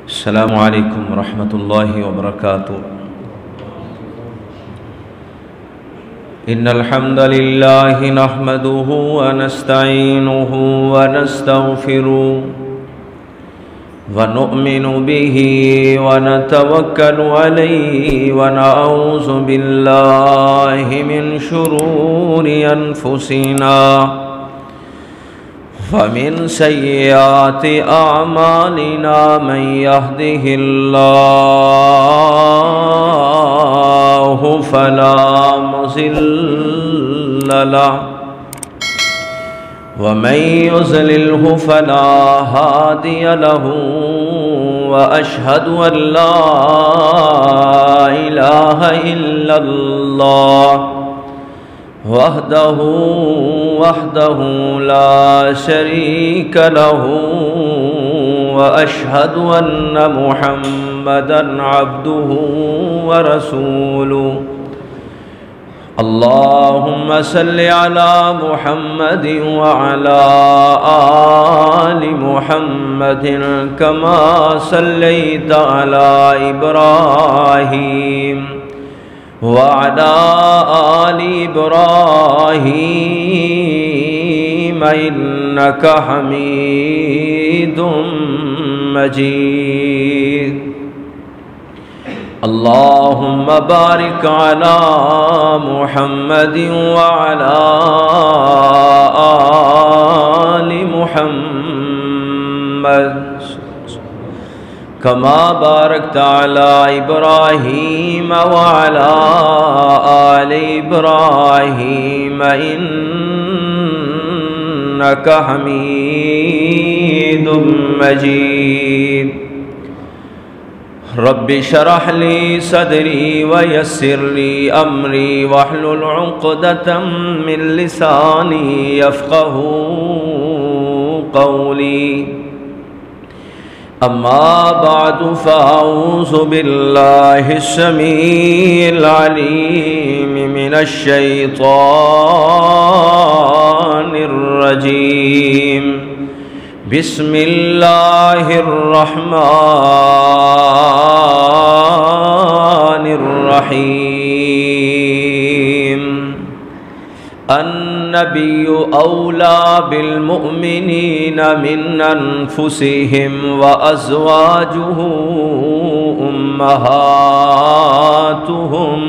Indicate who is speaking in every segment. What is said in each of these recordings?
Speaker 1: السلام علیکم ورحمۃ اللہ وبرکاتہ۔ ان الحمد للہ نحمده ونستعینه ونستغفره ونؤمن به ونتوکل علیہ ونعوذ باللہ من شرور انفسنا ومن سیئات اعمالنا من يهده الله فلا مضل له ومن يضلله فلا هادي له وأشهد أن لا إله إلا الله وحده لا شريك له وأشهد أن محمدًا عبده ورسوله اللهم صل على محمد وعلى آل محمد كما صليت على إبراهيم وعلى آل إبراهيم إنك حميد مجيد اللهم بارك على محمد وعلى آل محمد كما باركت على إبراهيم وعلى آل إبراهيم إنك حميد مجيد رب اشرح لي صدري ويسر لي أمري واحلل عقدة من لساني يفقهوا قولي أما بعد فأعوذ بالله السميع العليم من الشيطان الرجيم بسم الله الرحمن الرحيم النبي أولى بالمؤمنين من أنفسهم وأزواجه أمهاتهم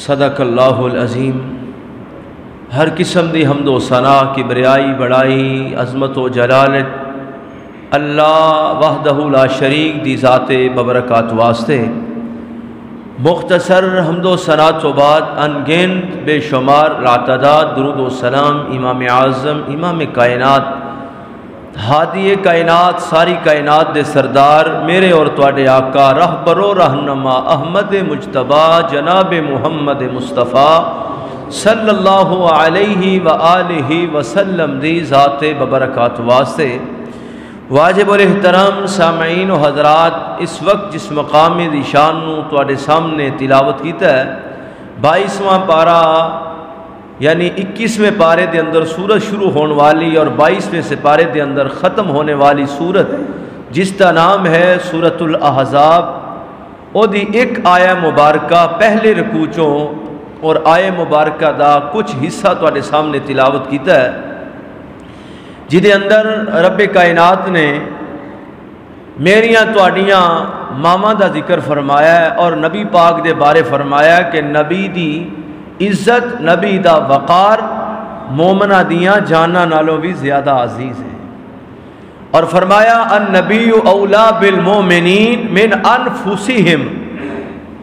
Speaker 1: صدق اللہ العظیم۔ ہر قسم دی حمد و ثنا کی بریائی بڑائی عظمت و جلالت اللہ وحدہ لا شریک دی ذات ببرکات واسطے۔ مختصر حمد و ثنا تو بعد انگنت بے شمار لاتعداد درود و سلام امام اعظم امام کائنات ہادی کائنات ساری کائنات دے سردار میرے اور تواڈے آقا رہبر و رہنما احمد مجتبیٰ جناب محمد مصطفیٰ صلی اللہ علیہ وآلہ وسلم دی ذات ببرکات واسطے۔ واجب الاحترام سامعین و حضرات، اس وقت جس مقام دی شان نو تواڈے سامنے تلاوت کیتا ہے 22واں پارہ یعنی 21ویں پارے دے اندر سورت شروع ہونے والی اور 22ویں سپارے دے اندر ختم ہونے والی سورت جس کا نام ہے سورۃ الاحزاب۔ او دی ایک آیہ مبارکہ پہلے رکوعوں اور آیہ مبارکہ دا کچھ حصہ تواڈے سامنے تلاوت کیتا ہے، جدے اندر رب کائنات نے میریاں تواڈیاں ماواں دا ذکر فرمایا ہے اور نبی پاک دے بارے فرمایا کہ نبی دی عزت نبی دا وقار مومنہ دیاں جاناں نالوں بھی زیادہ عزیز ہے، اور فرمایا النبی اولا بالمومنین من انفسہم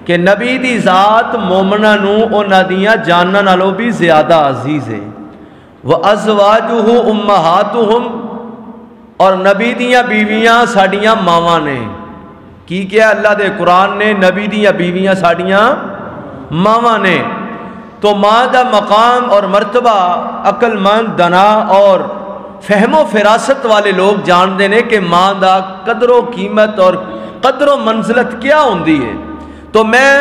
Speaker 1: کہ نبی دی ذات مومنہ نو انہاں دیاں جاناں نالوں بھی زیادہ عزیز ہے۔ وَأَزْوَاجُهُ أُمَّهَاتُهُمْ اور نبی دیاں بیویاں ساڑیاں ماواں نے کی کیا اللہ دے قرآن نے نبی دیاں بیویاں ساڑیاں ماواں نے۔ تو ماں دا مقام اور مرتبہ عقل مند دنا اور فہم و فراست والے لوگ جانتے ہیں کہ ماں دا قدر و قیمت اور قدر و منزلت کیا ہوندی ہے۔ تو میں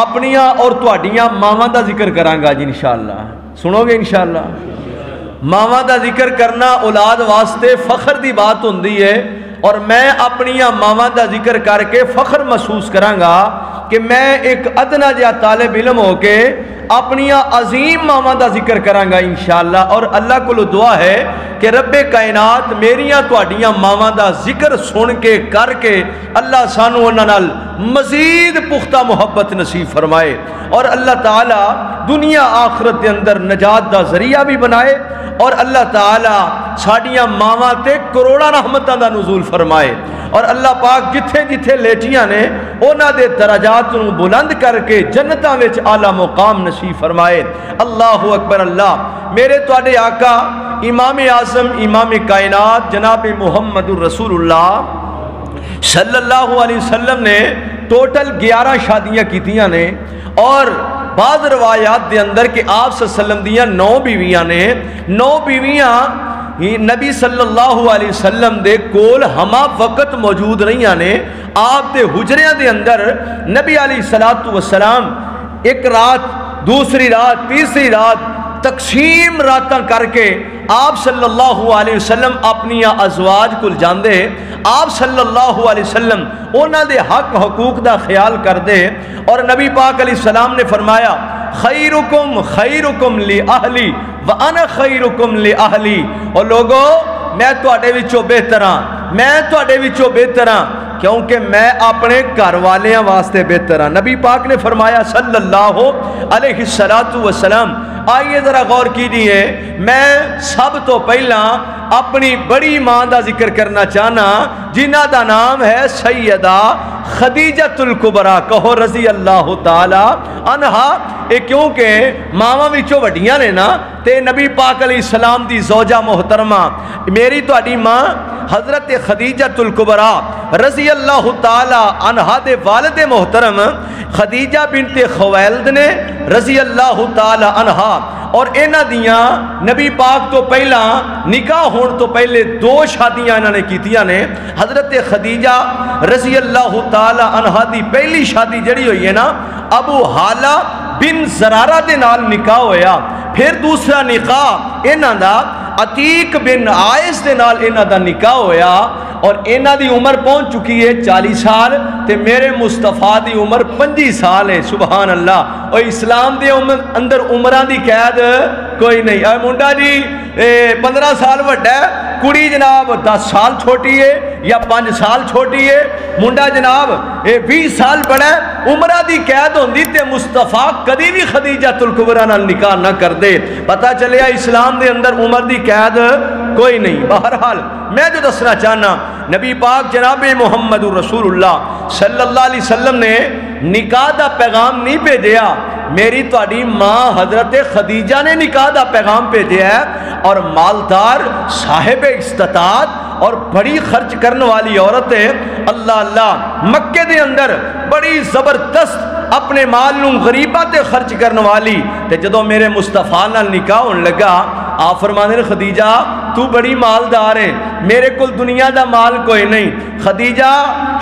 Speaker 1: اپنیاں اور تواڈیاں ماواں دا ذکر کراں گا جی انشاءاللہ، سنو گے انشاءاللہ۔ ماواں دا ذکر کرنا اولاد واسطے فخر دی بات ہوندی ہے، اور میں اپنی ماواں دا ذکر کر کے فخر محسوس کرانگا کہ میں ایک ادنا جہا طالب علم ہو کے اپنی عظیم ماواں دا ذکر کرانگا انشاءاللہ۔ اور اللہ کو دعا ہے کہ رب کائنات میریاں تواڈیاں ماواں دا ذکر سن کے کر کے اللہ سانو انہاں نال مزید پختہ محبت نصیب فرمائے، اور اللہ تعالی دنیا آخرت دے اندر نجات دا ذریعہ بھی بنائے، اور اللہ تعالی ساڈیاں ماواں تے کروڑاں رحمتاں دا نزول فرمائے، اور اللہ پاک جتھے جتھے لیٹیاں نے انہاں دے درجات نو بلند کر کے جنتاں وچ اعلیٰ مقام نصیب فرمائے۔ اللہ اکبر اللہ۔ میرے تواڈے آقا امام اعظم امام کائنات جناب محمد الرسول اللہ صلی اللہ علیہ وسلم نے ٹوٹل 11 شادیاں کیتیاں نے، اور بعض روایات دے اندر کہ آپ صلی اللہ علیہ وسلم دیاں 9 بیویاں نے، 9 بیویاں نبی صلی اللہ علیہ وسلم دے کول ہما وقت موجود رہیاں نے۔ آپ دے حجریاں دے اندر نبی علیہ السلام ایک رات، دوسری رات، تیسری رات تقسیم راتاں کر کے آپ صلی اللہ علیہ وسلم اپنی ازواج کل جاندے، آپ صلی اللہ علیہ وسلم انہاں دے حق حقوق دا خیال کر دے، اور نبی پاک علیہ السلام نے فرمایا خیرکم خیرکم لی اہلی وانا خیرکم لی اہلی، اور لوگو میں تواڈے وچوں بہتر ہاں، میں تواڈے وچوں بہتر ہاں کیونکہ میں اپنے گھر والیاں واسطے بہتر ہاں۔ نبی پاک نے فرمایا صلی اللہ علیہ السلام۔ آئیے ذرا غور کیجیے، میں سب تو پہلا اپنی بڑی ماں دا ذکر کرنا چاہنا جنہ دا نام ہے سیدہ خدیجۃ الکبریٰ، کہو رضی اللہ تعالی عنہا۔ کیونکہ ماواں وچوں وڈیاں نے نا، تے نبی پاک علیہ السلام دی زوجہ محترمہ میری تہاڈی ماں حضرت خدیجۃ الکبریٰ رضی اللہ تعالی عنہا دے والد محترم خدیجہ بنت خویلد نے رضی اللہ تعالی عنہا، اور انہاں دیاں نبی پاک تو پہلا نکاح ہون تو پہلے 2 شادیاں انہاں نے کیتیاں نے۔ حضرت خدیجہ رضی اللہ تعالی عنہا دی پہلی شادی جڑی ہوئی ہے نا ابو حالہ بن زرارہ دے نال نکاح ہویا، پھر دوسرا نکاح انہاں دا عتیق بن عائس دے نال انہاں دا نکاح ہویا، اور انہاں دی عمر پہنچ چکی ہے 40 سال، تے میرے مصطفیٰ دی عمر 25 سال ہے۔ سبحان اللہ۔ اور اسلام دے اندر عمراں دی قید کوئی نہیں۔ اے منڈا جی 15 سال وڈا ہے، کڑی جناب 10 سال چھوٹی ہے یا 5 سال چھوٹی ہے، منڈا جناب 20 سال بڑا ہے، عمرہ دی قید ہوندی تے مصطفیٰ کدی بھی خدیجۃ الکبریٰ نال نکاح نہ کر دے۔ پتہ چلیا اسلام دے اندر عمر دی قید کوئی نہیں۔ بہرحال میں جو دسنا چاہنا، نبی پاک جناب محمد رسول اللہ صلی اللہ علیہ وسلم نے نکاح دا پیغام نہیں بھیجیا، میری تواڈی ماں حضرت خدیجہ نے نکاح دا پیغام بھیجا ہے، اور مالدار صاحب استطاعت اور بڑی خرچ کرنے والی عورت ہے۔ اللہ اللہ، مکے دے اندر بڑی زبردست اپنے مال نوں غریباں تے خرچ کرنے والی، تے جدوں میرے مصطفیٰ نال نکاح ہون لگا آپ فرمانے نے خدیجہ تو بڑی مالدار ہے، میرے کل دنیا دا مال کوئی نہیں، خدیجہ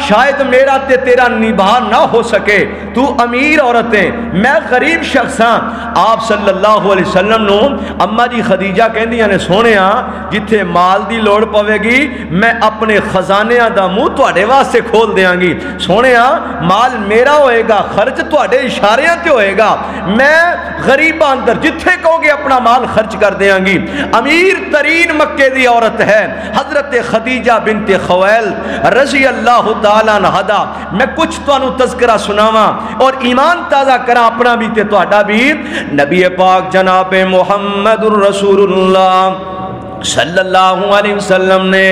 Speaker 1: شاید میرا تے تیرا نباہ نہ ہو سکے، تو امیر عورت ہے، میں غریب شخص ہاں۔ آپ صلی اللہ علیہ وسلم نو اما جی خدیجہ کہندیاں نے سونیا جتھے مال دی لوڑ پوے گی میں اپنے خزانیاں دا منہ تواڈے واسطے کھول دیاں گی، سونیا مال میرا ہوئے گا، خرچ تواڈے اشاریاں تے ہوئے گا، میں غریباں اندر جتھے کہو گے اپنا مال خرچ کر دیاں گی۔ امیر ترین مکے دی عورت ہے حضرت خدیجہ بنت خویلد رضی اللہ تعالیٰ عنہا دا۔ میں کچھ تانوں تذکرہ سناواں اور ایمان تازہ کراں اپنا بھی تے تہاڈا بھی۔ نبی پاک جناب محمد رسول اللہ صلی اللہ علیہ وسلم نے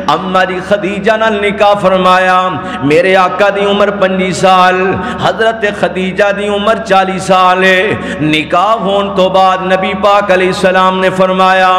Speaker 1: اما دی خدیجہ نال نکاح فرمایا، میرے آقا دی عمر 25 سال، حضرت خدیجہ دی عمر 40 سال ہے۔ نکاح ہون تو بعد نبی پاک علیہ السلام نے فرمایا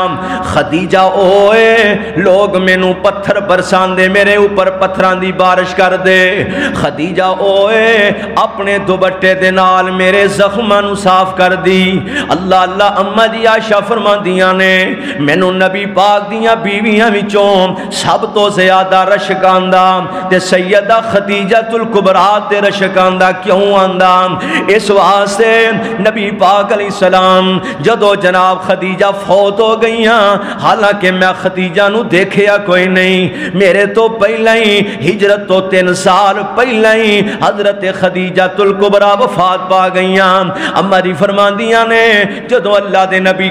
Speaker 1: خدیجہ اوئے لوگ مینوں پتھر برسان دے، میرے اوپر پتھران دی بارش کر دے، خدیجہ اوئے اپنے دوپٹے دے نال میرے زخماں نوں صاف کر دی۔ اللہ اللہ، اما جی عائشہ فرماندیاں نے مینوں نبی نبی پاک دیاں بیویاں وچوں سب تو زیادہ رشک آندا تے سیدہ خدیجۃ الکبریٰ تے رشک آندا کیوں آندا؟ اس واسطے نبی پاک علیہ السلام جدو جناب خدیجہ فوت ہو گئیاں، حالانکہ میں خدیجہ نو دیکھیا کوئی نہیں، میرے تو پہلے ہی ہجرت تو 3 سال پہلے ہی حضرت خدیجۃ الکبریٰ وفات پا گئیاں۔ اما جی فرماندیاں نے جدو اللہ دے نبی